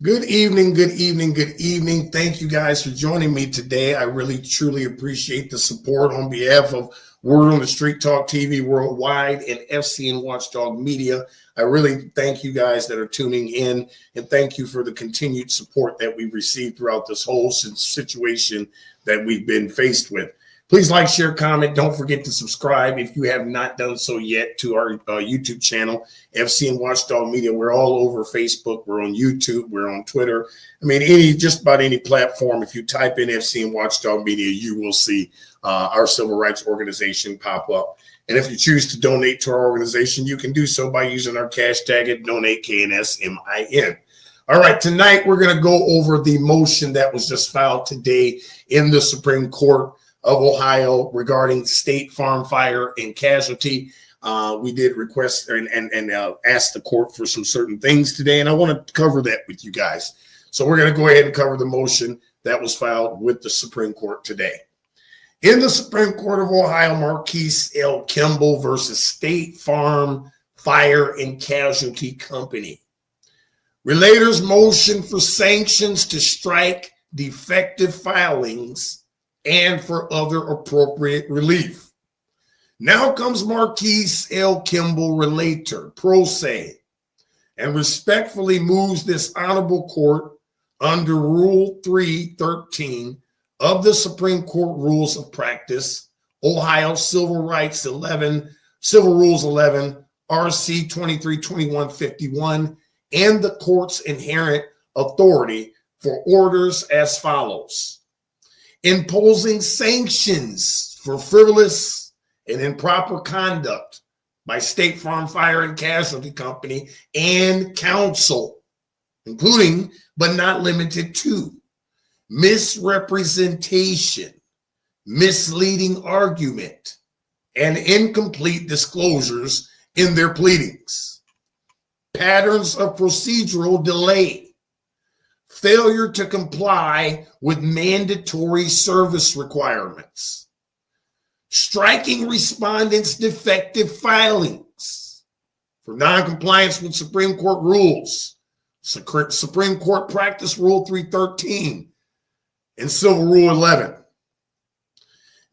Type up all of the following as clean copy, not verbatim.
Good evening, good evening, good evening. Thank you guys for joining me today. I really, truly appreciate the support on behalf of Word on the Street Talk TV Worldwide and Fcn Watchdog Media. I really thank you guys that are tuning in, and thank you for the continued support that we've received throughout this whole situation that we've been faced with. Please like, share, comment. Don't forget to subscribe if you have not done so yet to our YouTube channel, Fcn Watchdog Media. We're all over Facebook. We're on YouTube. We're on Twitter. I mean, just about any platform. If you type in Fcn Watchdog Media, you will see our civil rights organization pop up. And if you choose to donate to our organization, you can do so by using our cash tag at DonateKNSMIN. All right, tonight we're going to go over the motion that was just filed today in the Supreme Court of Ohio regarding State Farm Fire and Casualty. We did request and ask the court for some certain things today, and I want to cover that with you guys. So we're going to go ahead and cover the motion that was filed with the Supreme Court today. In the Supreme Court of Ohio, Marquis L. Kimble versus State Farm Fire and Casualty Company. Relators motion for sanctions to strike defective filings and for other appropriate relief. Now comes Marquis L. Kimble, relator, pro se, and respectfully moves this honorable court under Rule 313 of the Supreme Court Rules of Practice, Ohio Civil Rules 11, RC 232151, and the court's inherent authority for orders as follows: imposing sanctions for frivolous and improper conduct by State Farm Fire and Casualty Company and counsel, including but not limited to misrepresentation, misleading argument, and incomplete disclosures in their pleadings, patterns of procedural delay, failure to comply with mandatory service requirements, striking respondents' defective filings for noncompliance with Supreme Court rules, Supreme Court Practice Rule 313, and Civil Rule 11,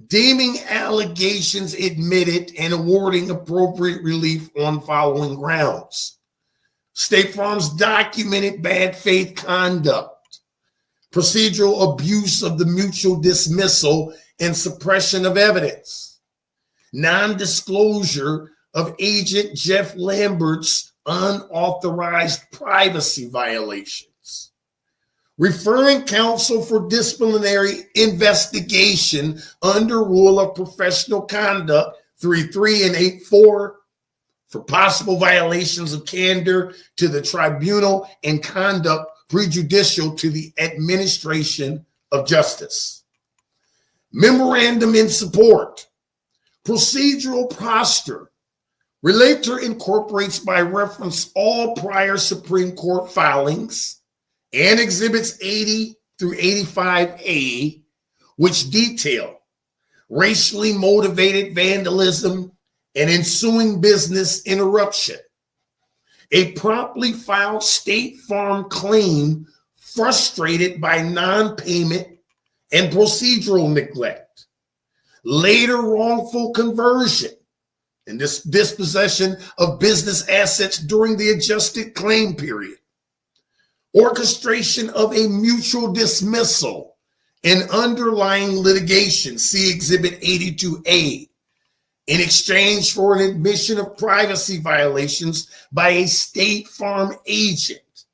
deeming allegations admitted and awarding appropriate relief on following grounds: State Farm's documented bad faith conduct, procedural abuse of the mutual dismissal and suppression of evidence, non-disclosure of Agent Jeff Lambert's unauthorized privacy violations, referring counsel for disciplinary investigation under Rule of Professional Conduct 3.3 and 8.4 for possible violations of candor to the tribunal and conduct prejudicial to the administration of justice. Memorandum in support. Procedural posture. Relator incorporates by reference all prior Supreme Court filings and exhibits 80 through 85A, which detail racially motivated vandalism and ensuing business interruption, a promptly filed State Farm claim frustrated by non-payment and procedural neglect, later wrongful conversion and dispossession of business assets during the adjusted claim period, orchestration of a mutual dismissal and underlying litigation, see Exhibit 82A, in exchange for an admission of privacy violations by a State Farm agent,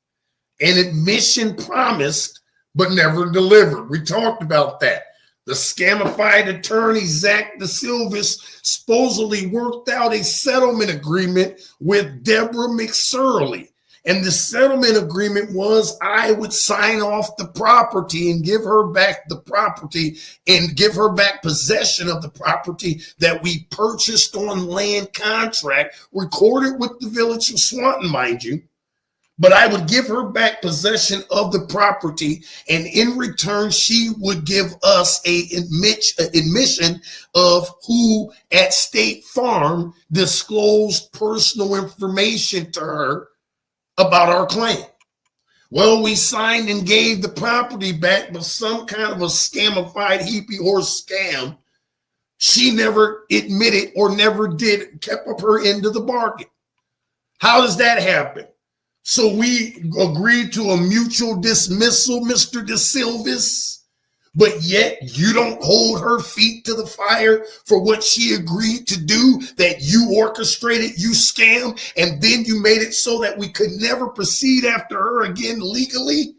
an admission promised but never delivered. We talked about that. The scamified attorney, Zach DeSilvis, supposedly worked out a settlement agreement with Deborah McSorley. And the settlement agreement was I would sign off the property and give her back the property and give her back possession of the property that we purchased on land contract, recorded with the village of Swanton, mind you. But I would give her back possession of the property, and in return, she would give us a admission of who at State Farm disclosed personal information to her about our claim. Well, we signed and gave the property back, but some kind of a scamified hippie horse scam. She never admitted or never did, kept up her end of the bargain. How does that happen? So we agreed to a mutual dismissal, Mr. De Silvis, but yet you don't hold her feet to the fire for what she agreed to do, that you orchestrated, you scam, and then you made it so that we could never proceed after her again legally.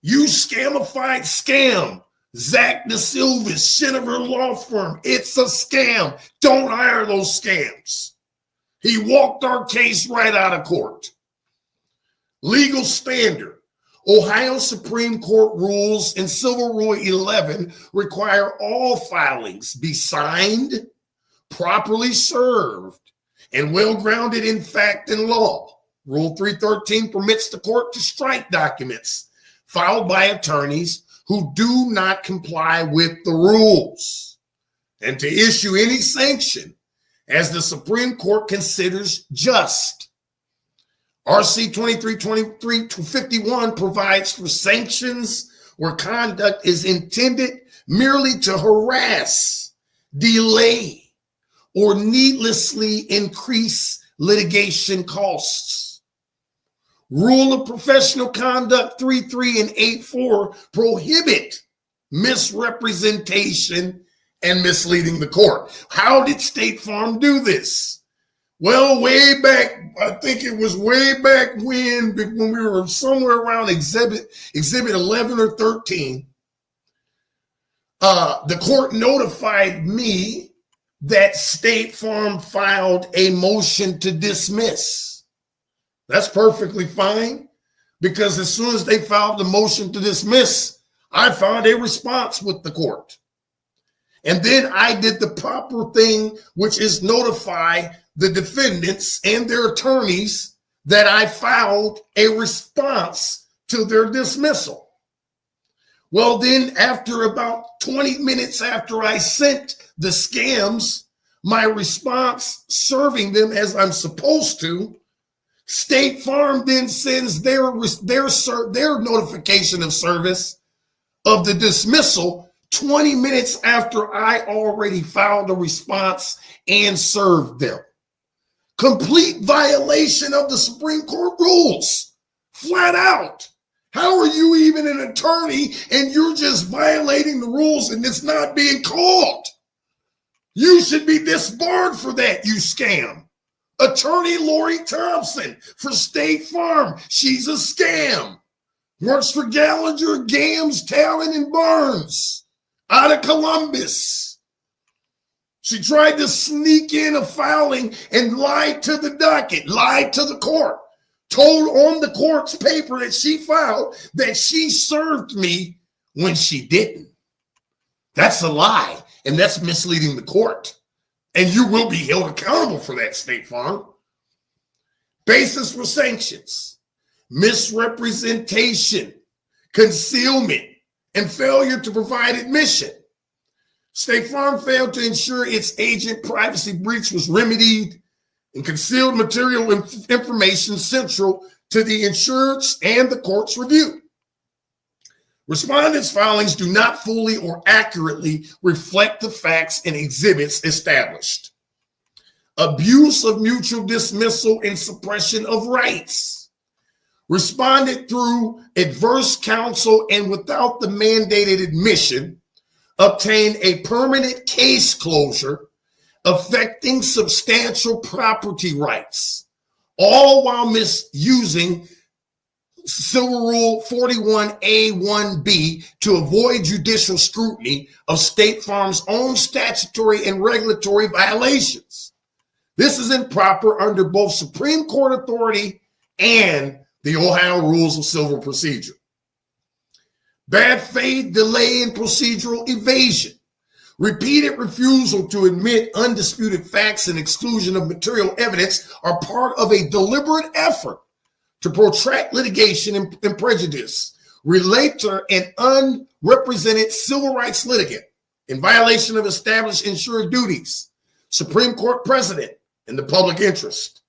You scamified scam. Zach De Silvis, Shinover Law Firm. It's a scam. Don't hire those scams. He walked our case right out of court. Legal standard. Ohio Supreme Court rules in Civil Rule 11 require all filings be signed, properly served, and well-grounded in fact and law. Rule 313 permits the court to strike documents filed by attorneys who do not comply with the rules, and to issue any sanction as the Supreme Court considers just. RC 2323-51 provides for sanctions where conduct is intended merely to harass, delay, or needlessly increase litigation costs. Rule of Professional Conduct 3.3 and 8.4 prohibit misrepresentation and misleading the court. How did State Farm do this? Well, way back, I think it was way back when we were somewhere around exhibit 11 or 13, the court notified me that State Farm filed a motion to dismiss. That's perfectly fine, because as soon as they filed the motion to dismiss, I filed a response with the court. And then I did the proper thing, which is notify the defendants and their attorneys that I filed a response to their dismissal. Well, then after about 20 minutes after I sent the scams my response, serving them as I'm supposed to, State Farm then sends their notification of service of the dismissal 20 minutes after I already filed a response and served them. Complete violation of the Supreme Court rules, flat out. How are you even an attorney and you're just violating the rules and it's not being called? You should be disbarred for that, you scam. Attorney Lori Thompson for State Farm, she's a scam. Works for Gallagher, Gams, Talon, and Barnes out of Columbus. She tried to sneak in a filing and lied to the docket, lied to the court, told on the court's paper that she filed that she served me when she didn't. That's a lie, and that's misleading the court. And you will be held accountable for that, State Farm. Basis for sanctions: misrepresentation, concealment, and failure to provide admission. State Farm failed to ensure its agent privacy breach was remedied and concealed material information central to the insurance and the court's review. Respondents' filings do not fully or accurately reflect the facts and exhibits established. Abuse of mutual dismissal and suppression of rights. Responded through adverse counsel and without the mandated admission, obtained a permanent case closure affecting substantial property rights, all while misusing Civil Rule 41A1B to avoid judicial scrutiny of State Farm's own statutory and regulatory violations. This is improper under both Supreme Court authority and the Ohio Rules of Civil Procedure. Bad faith, delay, and procedural evasion. Repeated refusal to admit undisputed facts and exclusion of material evidence are part of a deliberate effort to protract litigation and prejudice, relate to an unrepresented civil rights litigant in violation of established insured duties, Supreme Court precedent, and the public interest.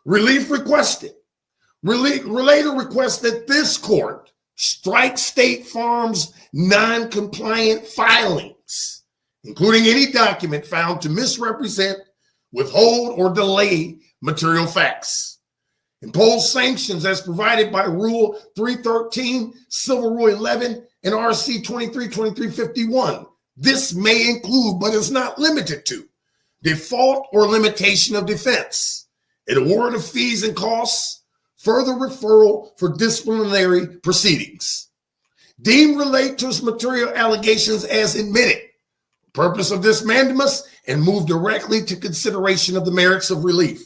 Relief requested. Relator requests that this court strike State Farm's non-compliant filings, including any document found to misrepresent, withhold, or delay material facts. Impose sanctions as provided by Rule 313, Civil Rule 11, and RC 232351. This may include, but is not limited to, default or limitation of defense, an award of fees and costs, further referral for disciplinary proceedings. Deem relator's material allegations as admitted. Purpose of this mandamus, and move directly to consideration of the merits of relief.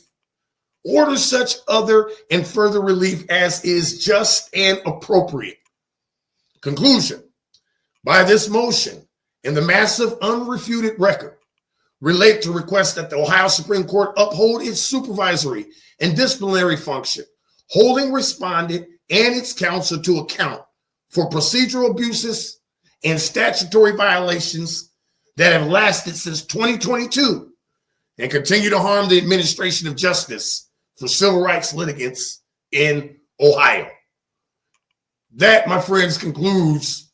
Order such other and further relief as is just and appropriate. Conclusion. By this motion and the massive unrefuted record, relate to request that the Ohio Supreme Court uphold its supervisory and disciplinary function, holding respondent and its counsel to account for procedural abuses and statutory violations that have lasted since 2022 and continue to harm the administration of justice for civil rights litigants in Ohio. That, my friends, concludes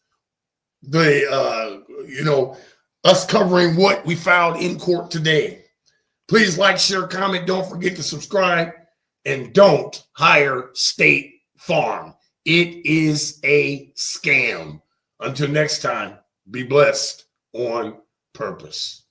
the, us covering what we filed in court today. Please like, share, comment. Don't forget to subscribe, and don't hire State Farm. It is a scam. Until next time, be blessed on purpose.